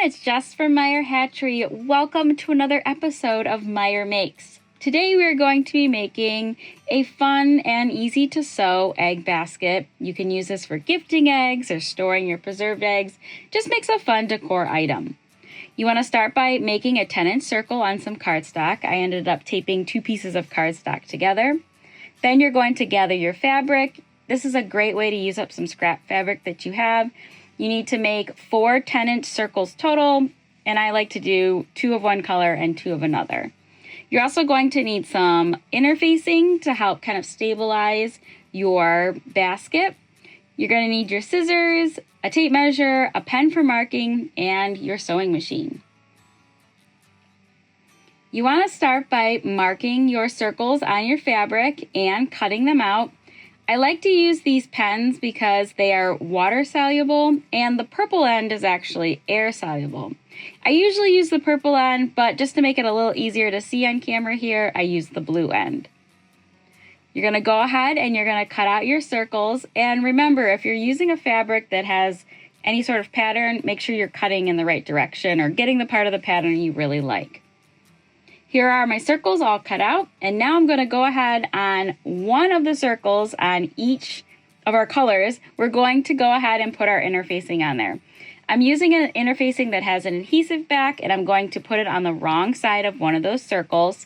it's Jess from Meyer Hatchery. Welcome to another episode of Meyer Makes. Today we are going to be making a fun and easy to sew egg basket. You can use this for gifting eggs or storing your preserved eggs. Just makes a fun decor item. You want to start by making a 10-inch circle on some cardstock. I ended up taping 2 pieces of cardstock together. Then you're going to gather your fabric. This is a great way to use up some scrap fabric that you have. You need to make 4 10-inch circles total, and I like to do 2 of one color and 2 of another. You're also going to need some interfacing to help kind of stabilize your basket. You're going to need your scissors, a tape measure, a pen for marking, and your sewing machine. You want to start by marking your circles on your fabric and cutting them out. I like to use these pens because they are water soluble and the purple end is actually air soluble. I usually use the purple end, but just to make it a little easier to see on camera here, I use the blue end. You're going to go ahead and you're going to cut out your circles. And remember, if you're using a fabric that has any sort of pattern, make sure you're cutting in the right direction or getting the part of the pattern you really like. Here are my circles all cut out, and now I'm going to go ahead on one of the circles on each of our colors. We're going to go ahead and put our interfacing on there. I'm using an interfacing that has an adhesive back, and I'm going to put it on the wrong side of one of those circles.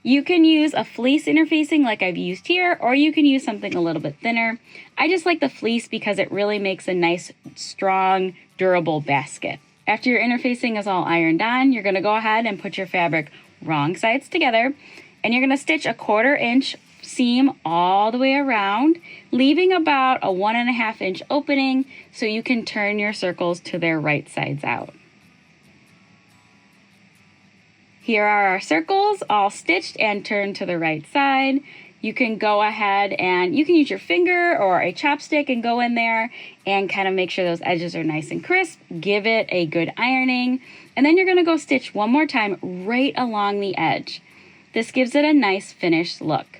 You can use a fleece interfacing like I've used here, or you can use something a little bit thinner. I just like the fleece because it really makes a nice, strong, durable basket. After your interfacing is all ironed on, you're going to go ahead and put your fabric wrong sides together, and you're going to stitch a 1/4 inch seam all the way around, leaving about a 1.5 inch opening so you can turn your circles to their right sides out. Here are our circles all stitched and turned to the right side. You can go ahead and you can use your finger or a chopstick and go in there and kind of make sure those edges are nice and crisp. Give it a good ironing. And then you're going to go stitch one more time right along the edge. This gives it a nice finished look.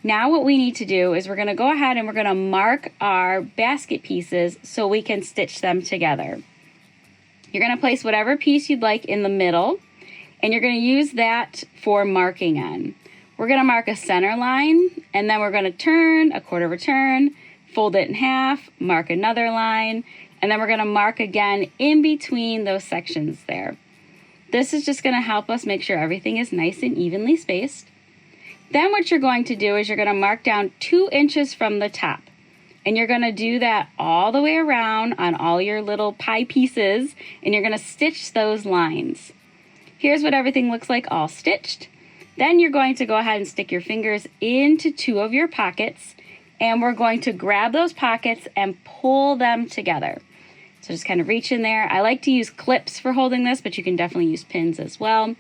Now what we need to do is we're going to go ahead and we're going to mark our basket pieces so we can stitch them together. You're going to place whatever piece you'd like in the middle, and you're going to use that for marking on. We're going to mark a center line, and then we're going to turn a 1/4 of a turn, fold it in half, mark another line, and then we're going to mark again in between those sections there. This is just going to help us make sure everything is nice and evenly spaced. Then what you're going to do is you're going to mark down 2 inches from the top, and you're going to do that all the way around on all your little pie pieces, and you're going to stitch those lines. Here's what everything looks like all stitched. Then you're going to go ahead and stick your fingers into 2 of your pockets, and we're going to grab those pockets and pull them together. So just kind of reach in there. I like to use clips for holding this, but you can definitely use pins as well.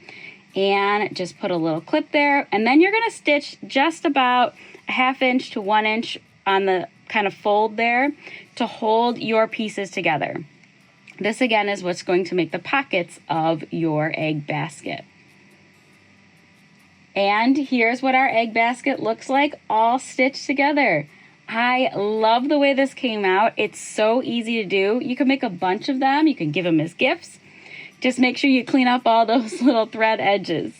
And just put a little clip there, and then you're going to stitch just about a 1/2 inch to 1 inch on the kind of fold there to hold your pieces together. This again is what's going to make the pockets of your egg basket. And here's what our egg basket looks like all stitched together. I love the way this came out. It's so easy to do. You can make a bunch of them. You can give them as gifts. Just make sure you clean up all those little thread edges.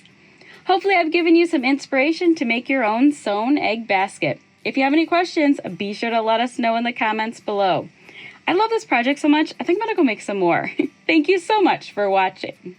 Hopefully I've given you some inspiration to make your own sewn egg basket. If you have any questions, be sure to let us know in the comments below. I love this project so much, I think I'm gonna go make some more. Thank you so much for watching.